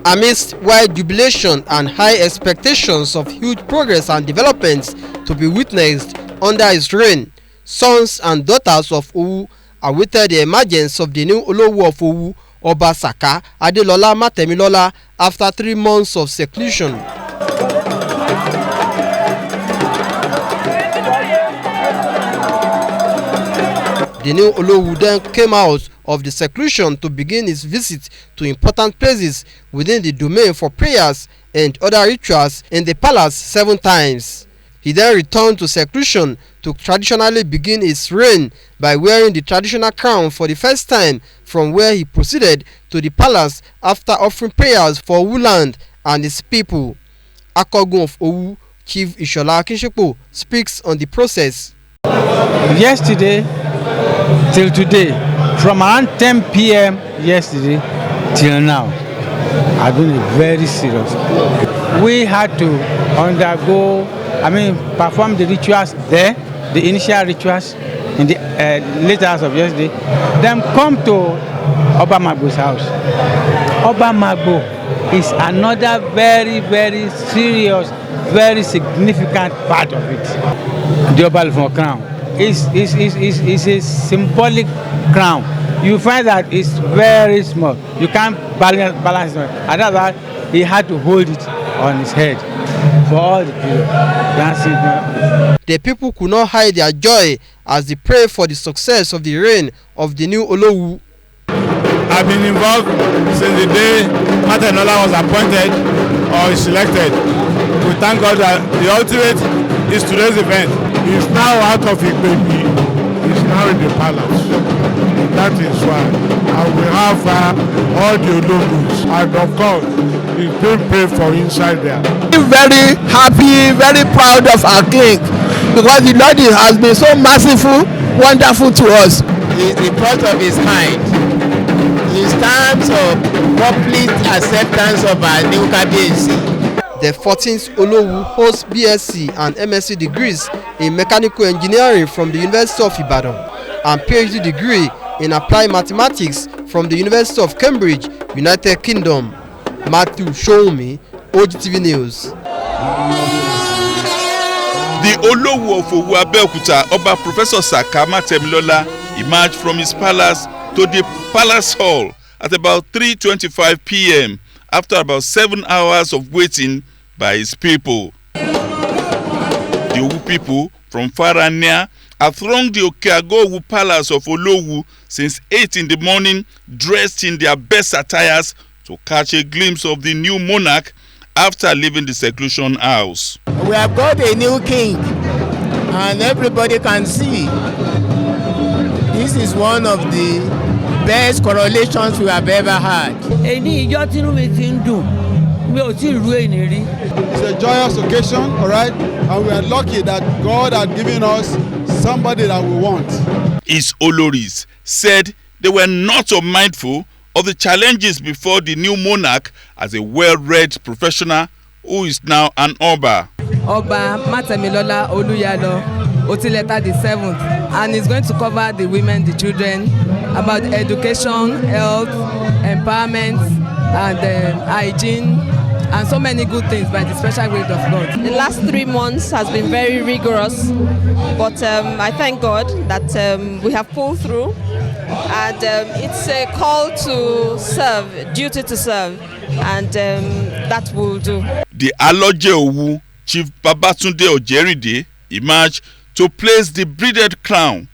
Amidst wide jubilation and high expectations of huge progress and developments to be witnessed under his reign, sons and daughters of Owu awaited the emergence of the new Olowu of Owu, Oba Saka Adelola Matemilola, after 3 months of seclusion. The new Olowu then came out of the seclusion to begin his visit to important places within the domain for prayers and other rituals in the palace 7 times. He then returned to seclusion to traditionally begin his reign by wearing the traditional crown for the first time, from where he proceeded to the palace after offering prayers for Owu land and its people. Akogun of Owu, Chief Ishola Akinshepo, speaks on the process. Yesterday till today, from around 10 p.m. yesterday till now, I've been very serious. We had to perform the rituals there, the initial rituals in the later hours of yesterday. Then come to Oba Magbo's house. Oba Magbo is another very, very serious, very significant part of it. The Oba crown is a symbolic crown. You find that it's very small. You can't balance it. And that's why he had to hold it on his head for all the period. The people could not hide their joy as they pray for the success of the reign of the new Olowu. I've been involved since the day Matemilola was appointed or selected. We thank God that the ultimate is today's event. He's now out of Ikpebi. He's now in the palace. That is why. And we have all the Olowus. And of course, he's being prayed for inside there. Very happy, very proud of our king, because the Lord has been so merciful, wonderful to us. He is the first of his kind. In terms of complete acceptance of our new KBC. The 14th Olowu holds BSc and MSc degrees in mechanical engineering from the University of Ibadan and PhD degree in applied mathematics from the University of Cambridge, United Kingdom. Matthew Shoumi, OGTV News. The Olowu of Owu Abeokuta, Oba Professor Saka Matemilola, emerged from his palace to the palace hall at about 3:25 p.m. after about 7 hours of waiting by his people. The Owu people from far and near have thronged the Okeago Palace of Olowu since 8 in the morning, dressed in their best attires to catch a glimpse of the new monarch after leaving the seclusion house. We have got a new king, and everybody can see this is one of the best coronations we have ever had. It's a joyous occasion, all right, and we are lucky that God had given us somebody that we want. His Oloris said they were not unmindful of the challenges before the new monarch as a well-read professional who is now an Oba. Oba Matemilola Oluyalo Otileta the 7th, and is going to cover the women, the children, about education, health, empowerment, and hygiene, and so many good things by the special grace of God. The last 3 months has been very rigorous, but I thank God that we have pulled through, and it's a call to serve, duty to serve, and that will do. The Aloje Owu, Chief Babatunde Ojerinde, emerged to place the braided crown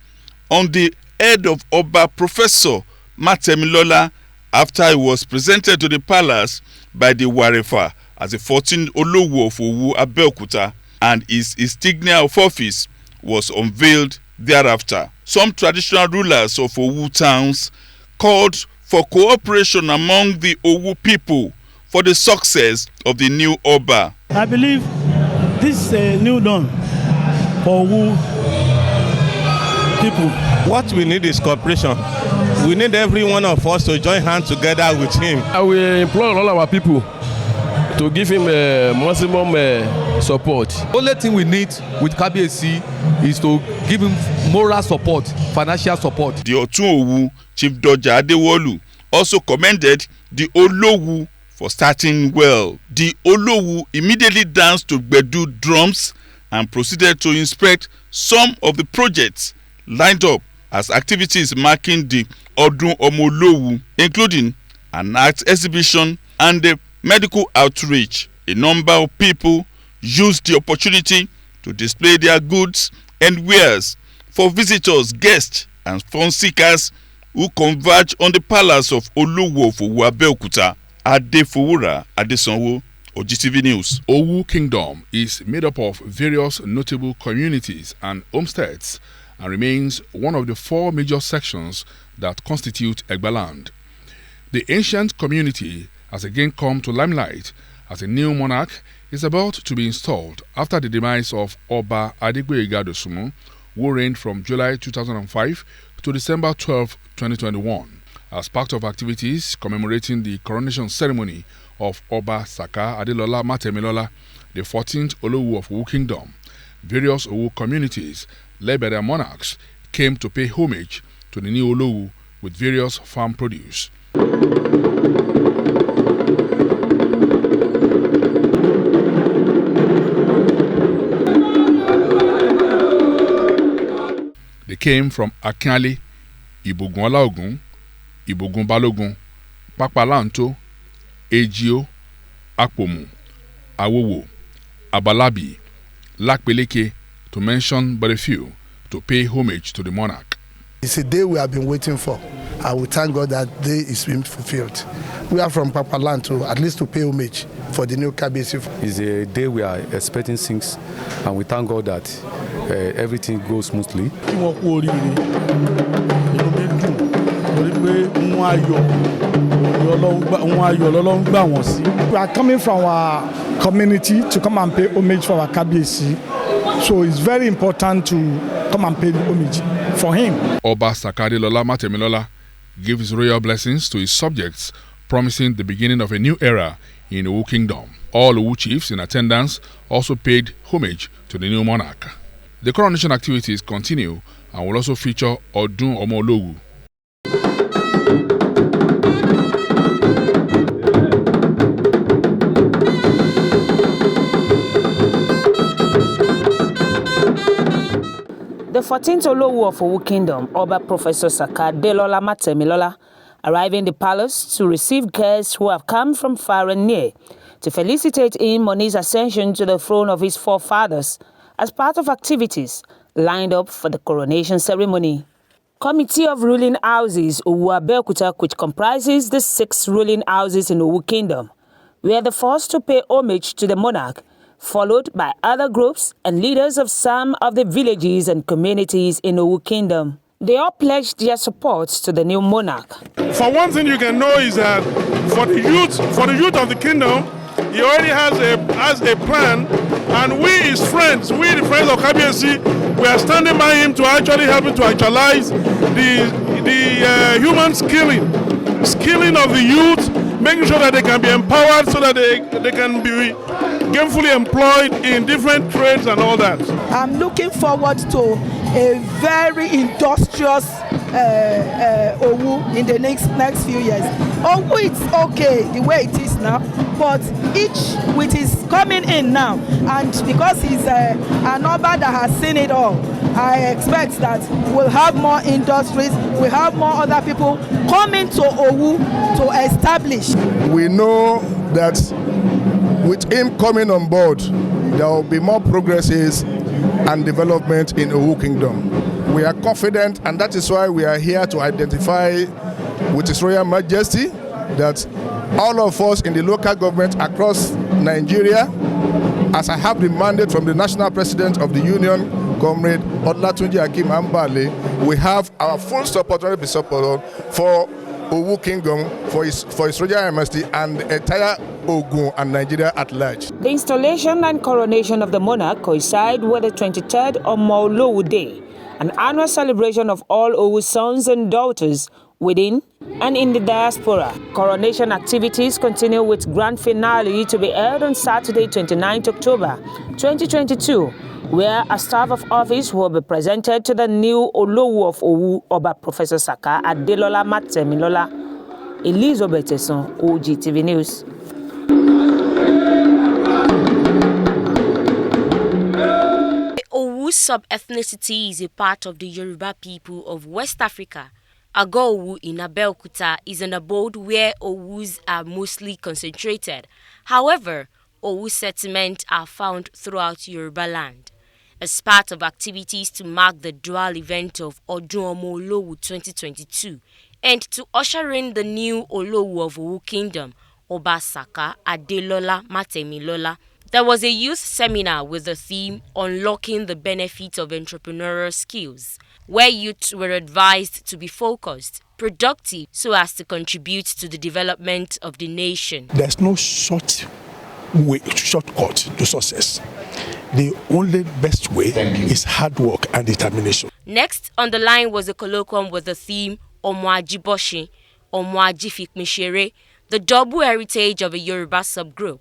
on the head of Oba Professor Matemilola after he was presented to the palace by the Warefa as the 14th Olowu of Owu Abeokuta, and his insignia of office was unveiled thereafter. Some traditional rulers of Owu towns called for cooperation among the Owu people for the success of the new Oba. I believe this is a new dawn for Owu people. What we need is cooperation. We need every one of us to join hands together with him. I will implore all our people to give him maximum support. Only thing we need with KBC is to give him moral support, financial support. The Otun Owu, Chief Doja Adewolu, also commended the Olowu For starting well, the Olowu immediately danced to Gbedu drums and proceeded to inspect some of the projects lined up as activities marking the Odun Olowu, including an art exhibition and a medical outreach. A number of people used the opportunity to display their goods and wares for visitors, guests, and fun seekers who converge on the palace of Olowu of Owu Abeokuta. Adefowora Adesanwo, OGTV News. Owu Kingdom is made up of various notable communities and homesteads and remains one of the 4 major sections that constitute Egbaland. The ancient community has again come to limelight as a new monarch is about to be installed after the demise of Oba Adegboyega Dosunmu, who reigned from July 2005 to December 12, 2021. As part of activities commemorating the coronation ceremony of Oba Saka Adelola Matemilola, the 14th Olowu of Owu Kingdom, various Owu communities led by their monarchs came to pay homage to the new Olowu with various farm produce. They came from Akinale, Ibogun Olaogun, Ibogun Balogun, Papalanto, Ejio, Akpomu, Awowo, Abalabi, Lakpeleke, to mention but a few, to pay homage to the monarch. It's a day we have been waiting for. I will thank God that day is being fulfilled. We are from Papalanto, at least to pay homage for the new Kabiyesi. It's a day we are expecting things, and we thank God that everything goes smoothly. We are coming from our community to come and pay homage for our Kabiyesi. So it's very important to come and pay the homage for him. Oba Saka Adelola Matemilola gave his royal blessings to his subjects, promising the beginning of a new era in Owu Kingdom. All Owu chiefs in attendance also paid homage to the new monarch. The coronation activities continue and will also feature Odun Olowu. The 14th Olowu of Owu Kingdom, Oba Professor Saka Adelola Matemilola, arrived in the palace to receive guests who have come from far and near to felicitate him on his ascension to the throne of his forefathers as part of activities lined up for the coronation ceremony. Committee of Ruling Houses Owu Abeokuta, which comprises the 6 ruling houses in Owu Kingdom, were the first to pay homage to the monarch, followed by other groups and leaders of some of the villages and communities in Owu Kingdom. They all pledged their support to the new monarch. For one thing you can know is that for the youth of the kingdom, he already has a plan, and we his friends, we the friends of Kabiyesi, we are standing by him to actually help him to actualize the human skilling of the youth, making sure that they can be empowered so that they can be gainfully employed in different trades and all that. I'm looking forward to a very industrious Owu in the next few years. Owu, it's okay the way it is now, but each with his coming in now, and because he's an Oba that has seen it all, I expect that we'll have more industries, we'll have more other people coming to Owu to establish. We know that with him coming on board, there will be more progresses and development in Owu Kingdom. We are confident, and that is why we are here to identify with His Royal Majesty that all of us in the local government across Nigeria, as I have the mandate from the National President of the Union, Comrade Olatunji Akim Ambale, we have our full support for Owu Kingdom, for His Royal Majesty and the entire Ogun and Nigeria at large. The installation and coronation of the monarch coincide with the 23rd Olowu Day, an annual celebration of all Owu sons and daughters within and in the diaspora. Coronation activities continue with grand finale to be held on Saturday, 29th October 2022, where a staff of office will be presented to the new Olowu of Owu, Oba Professor Saka Adelola Matemilola. Elizabeth Eson, OGTV News. Owu's sub-ethnicity is a part of the Yoruba people of West Africa. Owu in Abeokuta is an abode where Owus are mostly concentrated. However, Owu settlements are found throughout Yoruba land. As part of activities to mark the dual event of Odun Olowu 2022 and to usher in the new Olowu of Owu Kingdom, Oba Saka Adelola Matemilola, there was a youth seminar with the theme Unlocking the Benefits of Entrepreneurial Skills, where youths were advised to be focused, productive, so as to contribute to the development of the nation. There's no shortcut to success. The only best way is hard work and determination. Next on the line was a colloquium with the theme Omwajiboshi, Omwajifikmishere, the double heritage of a Yoruba subgroup,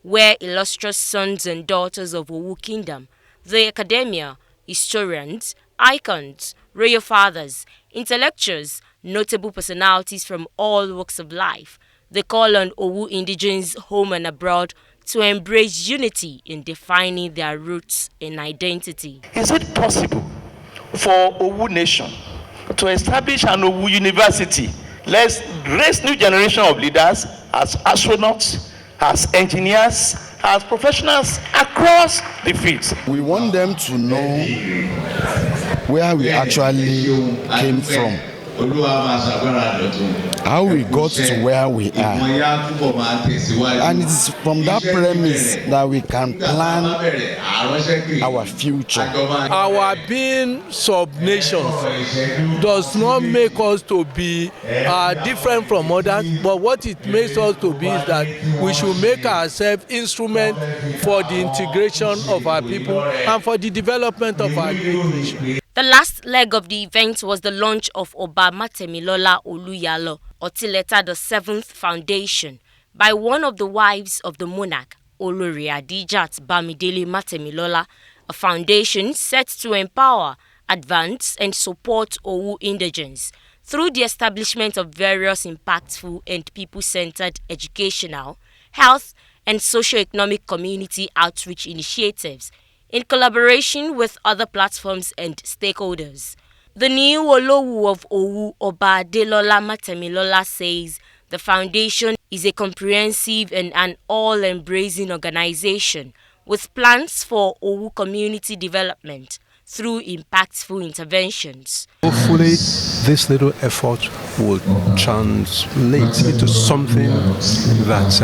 where illustrious sons and daughters of Owu Kingdom, the academia, historians, icons, royal fathers, intellectuals, notable personalities from all walks of life, they call on Owu indigenes home and abroad to embrace unity in defining their roots and identity. Is it possible for Owu Nation to establish an Owu University? Let's raise new generation of leaders as astronauts, as engineers, as professionals across the fields. We want them to know where we actually came from, how we got to where we are, and it's from that premise that we can plan our future. Our being sub-nations does not make us to be different from others, but what it makes us to be is that we should make ourselves instrument for the integration of our people and for the development of our great nation. The last leg of the event was the launch of Oba Matemilola Oluyalo, Otileta the 7th Foundation, by one of the wives of the monarch, Olori Adijat Bamidele Matemilola, a foundation set to empower, advance and support Owu indigenes through the establishment of various impactful and people-centered educational, health and socio-economic community outreach initiatives in collaboration with other platforms and stakeholders. The new Olowu of Owu, Oba Adelola Matemilola, says the foundation is a comprehensive and an all-embracing organization with plans for Owu community development through impactful interventions. Hopefully, this little effort will translate into something that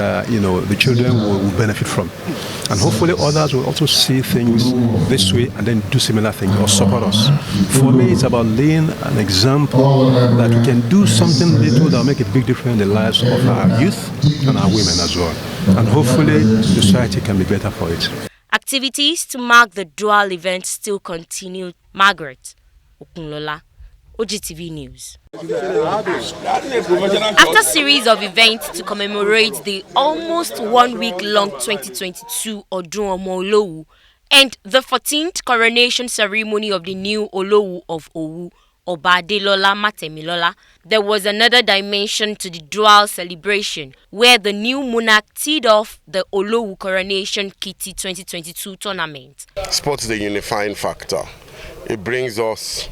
the children will benefit from, and hopefully others will also see things this way and then do similar things or support us. For me, it's about laying an example that we can do something little that will make a big difference in the lives of our youth and our women as well, and hopefully society can be better for it. Activities to mark the dual event still continue. Margaret Okunlola, OGTV News. After a series of events to commemorate the almost 1 week long 2022 Odun Olowu and the 14th coronation ceremony of the new Olowu of Owu, Oba Adelola Matemilola, there was another dimension to the dual celebration where the new monarch teed off the Olowu Coronation Kitty 2022 tournament. Sport is a unifying factor. It brings us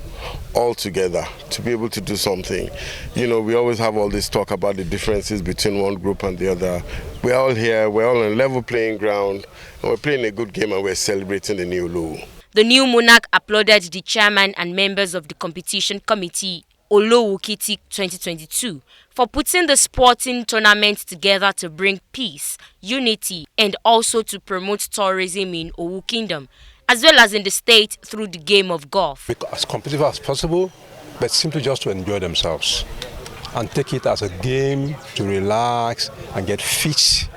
all together to be able to do something. We always have all this talk about the differences between one group and the other. We're all here, we're all on a level playing ground, and we're playing a good game and we're celebrating the new Olowu. The new monarch applauded the chairman and members of the competition committee, Olowu Kitty 2022, for putting the sporting tournament together to bring peace, unity, and also to promote tourism in Owu Kingdom, as well as in the state through the game of golf. As competitive as possible, but simply just to enjoy themselves and take it as a game to relax and get fit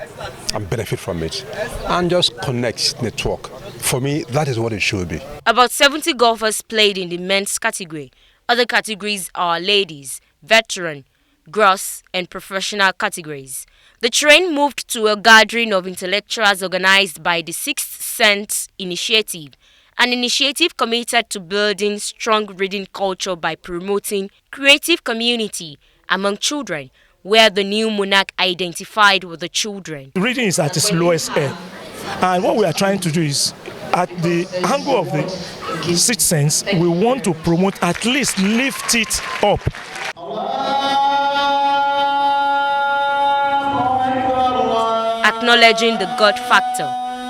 and benefit from it and just connect, network. For me, that is what it should be. About 70 golfers played in the men's category. Other categories are ladies, veteran, gross, and professional categories. The train moved to a gathering of intellectuals organized by the Sixth Sense Initiative, an initiative committed to building strong reading culture by promoting creative community among children, where the new monarch identified with the children. Reading is at its lowest ebb, and what we are trying to do is, at the angle of the citizens, we want to promote, at least lift it up. Acknowledging the God factor,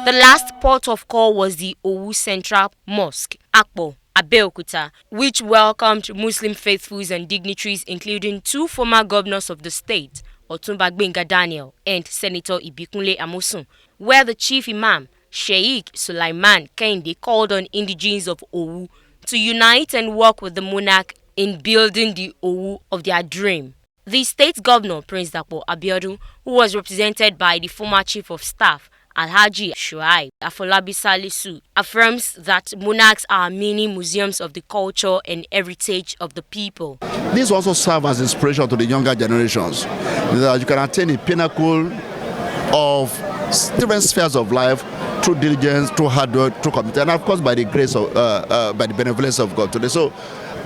the last port of call was the Owu Central Mosque, Akpo, Abeokuta, which welcomed Muslim faithfuls and dignitaries, including 2 former governors of the state, Otunba Gbenga Daniel and Senator Ibikunle Amosun, where the chief imam, Sheikh Sulaiman Kehinde, called on indigenes of Owu to unite and work with the monarch in building the Owu of their dream. The state governor, Prince Dapo Abiodun, who was represented by the former chief of staff, Alhaji Shuaib Afolabi Salisu, affirms that monarchs are mini museums of the culture and heritage of the people. This also serves as inspiration to the younger generations, that you can attain the pinnacle of different spheres of life through diligence, through hard work, through commitment, and of course by the grace of, by the benevolence of God today. So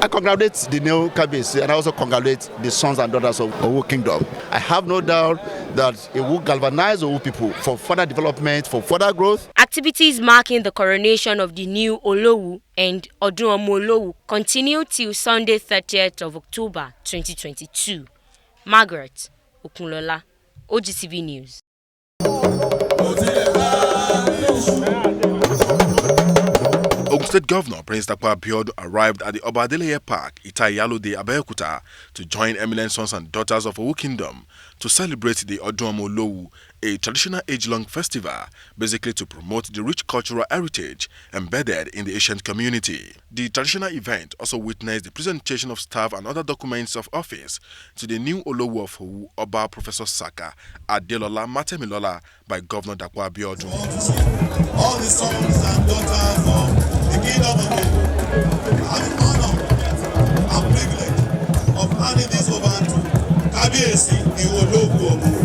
I congratulate the new KBC, and I also congratulate the sons and daughters of Owu Kingdom. I have no doubt that it will galvanize Owu people for further development, for further growth. Activities marking the coronation of the new Olowu and Odun Olowu continue till Sunday 30th of October 2022. Margaret Okunlola, OGTV News. Ogun State Governor Prince Dapo Abiodun arrived at the Obadeleye Park, Itayalode, Abeokuta, to join eminent sons and daughters of Owu Kingdom to celebrate the Odun Olowu, a traditional age-long festival, basically to promote the rich cultural heritage embedded in the ancient community. The traditional event also witnessed the presentation of staff and other documents of office to the new Olowu of Owu, Oba Professor Saka Adelola Matemilola, by Governor Dapo Abiodun. All the sons and daughters of the Kingdom of Owu have the honor and privilege of handing this over to Kabiyesi, the Olowu of Owu.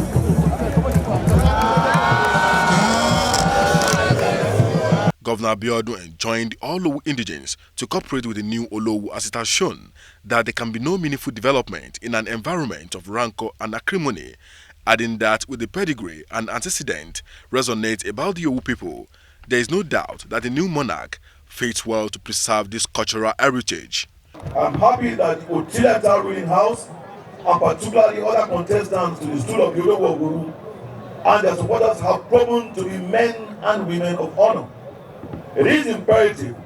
Governor Abiodun enjoined all Olowu indigenes to cooperate with the new Olowu, as it has shown that there can be no meaningful development in an environment of rancor and acrimony, adding that with the pedigree and antecedent resonate about the Owu people, there is no doubt that the new monarch fits well to preserve this cultural heritage. I'm happy that the Otileta ruling house, and particularly other contestants to the stool of the Olowu of Owu, and their supporters have proven to be men and women of honor. It is imperative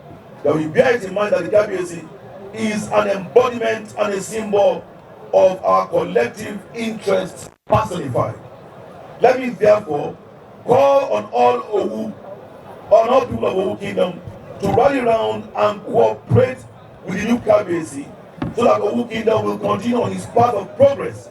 that we bear it in mind that the KBC is an embodiment and a symbol of our collective interests personified. Let me therefore call on all Owu, on all people of Owu Kingdom, to rally around and cooperate with the new KBC so that Owu Kingdom will continue on its path of progress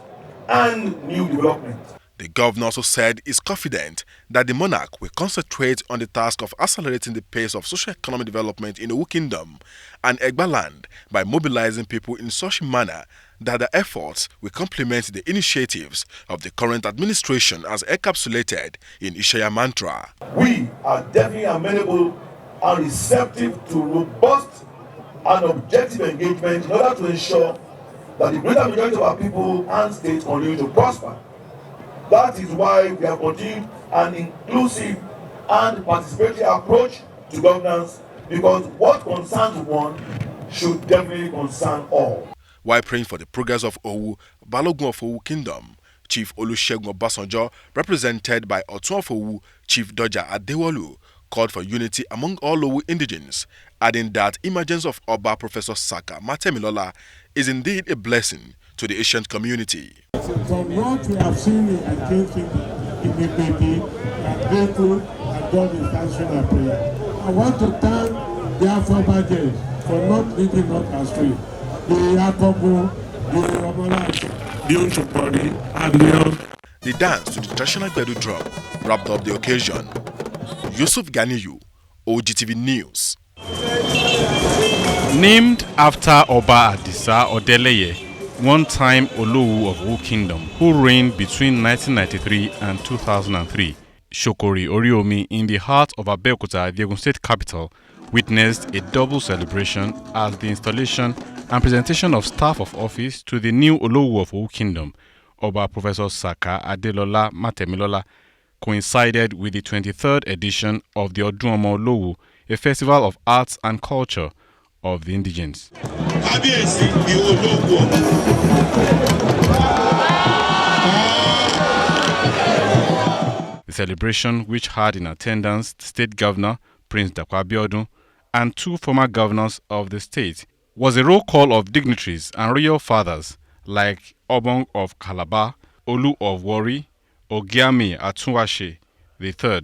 and new development. The governor also said he is confident that the monarch will concentrate on the task of accelerating the pace of socio-economic development in Owu Kingdom and Egba land by mobilizing people in such a manner that the efforts will complement the initiatives of the current administration as encapsulated in Ishaya Mantra. We are definitely amenable and receptive to robust and objective engagement in order to ensure that the greater majority of our people and states continue to prosper. That is why we have continued an inclusive and participatory approach to governance, because what concerns one should definitely concern all. While praying for the progress of Owu, Balogun of Owu Kingdom, Chief Olusegun Obasanjo, represented by Otun of Owu, Chief Doja Adewolu, called for unity among all Owu indigenes, adding that emergence of Oba Professor Saka Matemilola is indeed a blessing to the ancient community. From what we have seen in the baby, I'm grateful and God is answering our prayer. I want to thank the Afro-Bajets for not leading us astray. The Yakobo, the Romanite, the Oshokori, and the The dance to the traditional Gbedu drum wrapped up the occasion. Yusuf Ganiyu, OGTV News. Named after Oba Adisa Odeleye, one-time Olowu of Owu Kingdom, who reigned between 1993 and 2003, Shokori Oriomi, in the heart of Abeokuta, the Ogun State capital, witnessed a double celebration as the installation and presentation of staff of office to the new Olowu of Owu Kingdom, Oba Professor Saka Adelola Matemilola, coincided with the 23rd edition of the Odun Olowu, a festival of arts and culture of the indigenes. The celebration, which had in attendance the state governor, Prince Odun, and 2 former governors of the state, was a roll call of dignitaries and royal fathers like Obong of Calabar, Olu of Warri, Ogiame Atunwase III,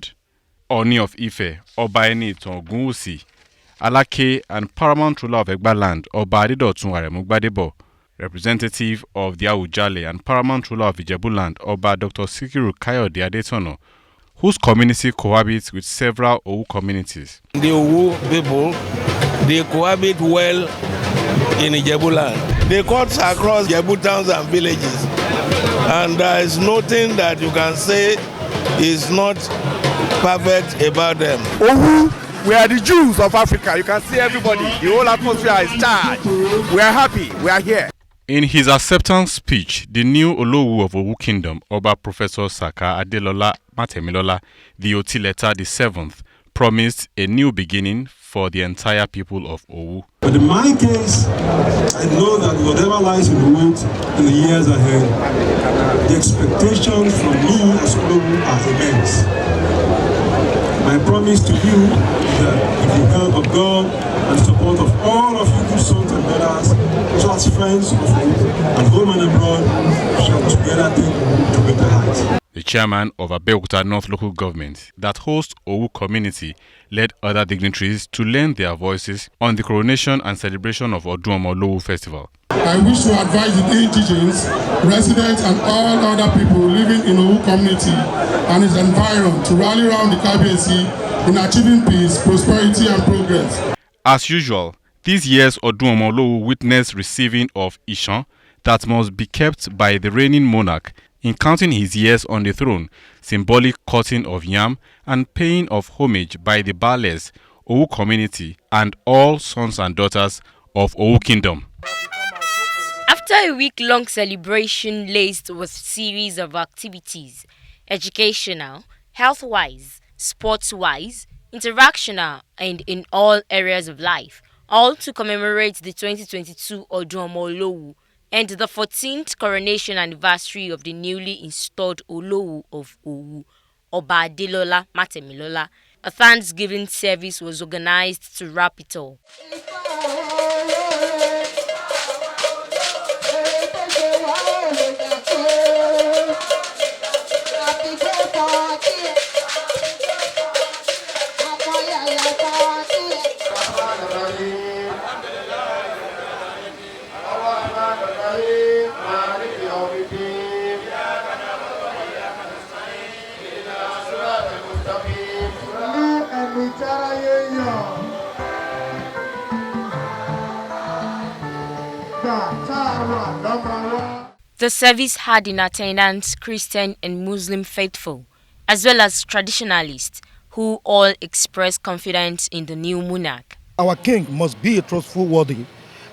Oni of Ife, Oba Enitan Ogunwusi, Alake and paramount ruler of Egba land, Oba Adedotun Aremu Gbadebo, representative of the Awujale and paramount ruler of Ijebu land, Oba Dr. Sikiru Kayode Adetono, whose community cohabits with several Owu communities. The Owu people, they cohabit well in Ijebu land. They cut across Ijebu towns and villages, and there is nothing that you can say is not perfect about them. Owu, we are the Jews of Africa. You can see everybody. The whole atmosphere is charged. We are happy. We are here. In his acceptance speech, the new Olowu of Owu Kingdom, Oba Professor Saka Adelola Matemilola, the Otileta the 7th, promised a new beginning for the entire people of Owu. But in my case, I know that whatever lies in the wait in the years ahead, the expectations from me as Olowu are immense. My promise to you is that with the help of God and support of all of you good sons and daughters, as well as friends of Owu and home and abroad, we shall together take Owu to better heights. The chairman of Abeokuta North Local Government that hosts Owu community led other dignitaries to lend their voices on the coronation and celebration of Odun Olowu festival. I wish to advise the indigenes, residents and all other people living in Owu community and its environment to rally around the Kabiyesi in achieving peace, prosperity and progress. As usual, this year's Odun Olowu witnessed receiving of Ishan that must be kept by the reigning monarch in counting his years on the throne, symbolic cutting of yam and paying of homage by the Bales, Owu community and all sons and daughters of Owu Kingdom. After a week-long celebration laced with series of activities, educational, health-wise, sports-wise, interactional, and in all areas of life, all to commemorate the 2022 Odun Olowu and the 14th coronation anniversary of the newly installed Olowu of Owu, Oba Adelola Matemilola. A Thanksgiving service was organized to wrap it all. The service had in attendance Christian and Muslim faithful, as well as traditionalists, who all expressed confidence in the new monarch. Our king must be a trustful worthy.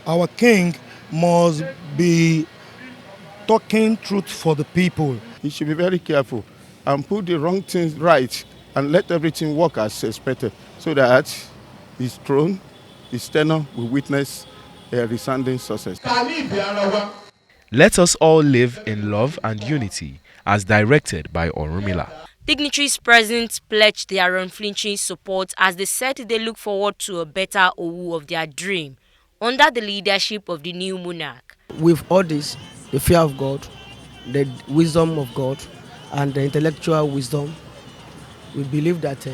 Our king must be talking truth for the people. He should be very careful and put the wrong things right and let everything work as expected so that his throne, his tenure will witness a resounding success. Let us all live in love and unity as directed by Orunmila. Dignitaries present pledged their unflinching support as they said they look forward to a better Owu of their dream under the leadership of the new monarch. With all this, the fear of God, the wisdom of God, and the intellectual wisdom, we believe that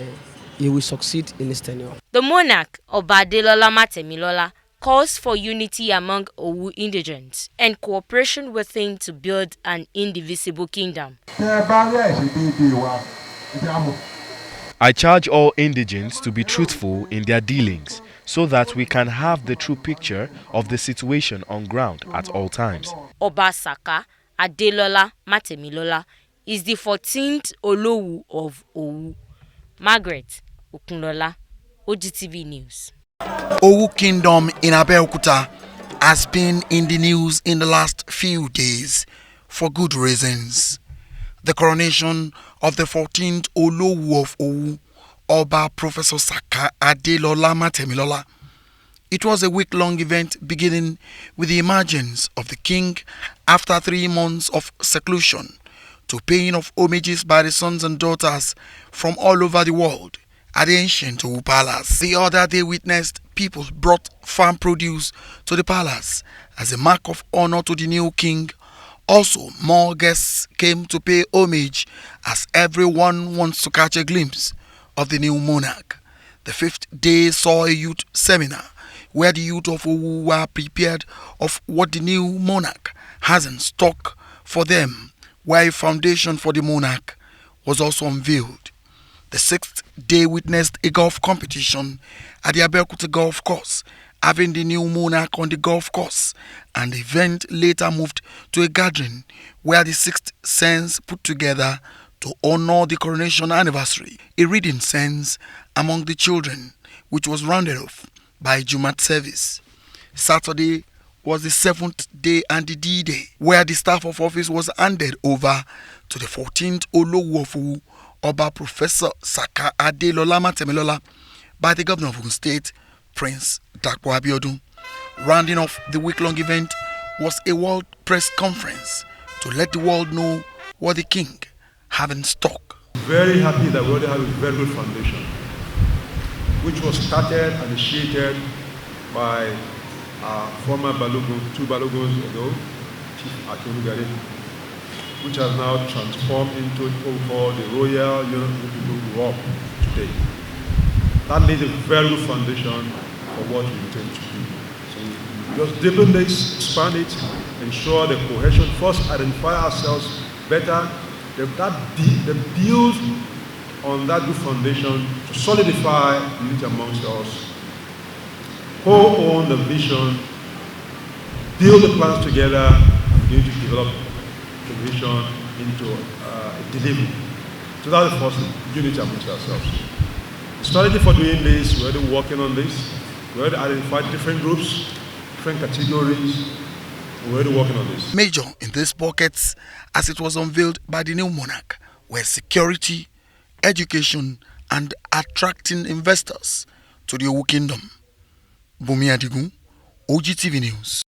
he will succeed in his tenure. The monarch, Oba Adelola Matemilola, calls for unity among Owu indigents and cooperation with him to build an indivisible kingdom. I charge all indigents to be truthful in their dealings so that we can have the true picture of the situation on ground at all times. Oba Saka Adelola Matemilola is the 14th Olowu of Owu. Margaret Okunlola, OGTV News. Owu Kingdom in Abeokuta has been in the news in the last few days for good reasons. The coronation of the 14th Olowu of Owu, Oba Professor Saka Adelola Matemilola. It was a week-long event beginning with the emergence of the king after 3 months of seclusion, to paying of homages by the sons and daughters from all over the world at the ancient Owu Palace. The other day witnessed people brought farm produce to the palace as a mark of honor to the new king. Also, more guests came to pay homage as everyone wants to catch a glimpse of the new monarch. The 5th day saw a youth seminar where the youth of Owu were prepared of what the new monarch has in stock for them, where a foundation for the monarch was also unveiled. The 6th day witnessed a golf competition at the Abeokuta Golf Course, having the new monarch on the golf course, and the event later moved to a gathering where the 6th sense put together to honor the coronation anniversary, a reading sense among the children, which was rounded off by Jumat service. Saturday was the 7th day and the D-Day, where the staff of office was handed over to the 14th Olowu of Owu, Oba Professor Saka Adelola Matemilola, by the Governor of Ogun State, Prince Dapo Abiodun. Rounding off the week-long event was a world press conference to let the world know what the king had in stock. Very happy that we already have a very good foundation, which was started and initiated by our former Balogun, 2 Balogons ago, Chief Akinugade, which has now transformed into what we call the Royal Union of People who are today. That lays a very good foundation for what we intend to do. So we just deepen this, expand it, ensure the cohesion, first identify ourselves better, then build on that good foundation to solidify unity amongst us, co-own the vision, build the plans together, and begin to develop the vision into delivery. So that's the first thing, unity amongst ourselves. The strategy for doing this, we're already working on this. We already identified different groups, different categories. We're already working on this. Major in these pockets, as it was unveiled by the new monarch, were security, education, and attracting investors to the Owu Kingdom. Bumi Adigun, OGTV News.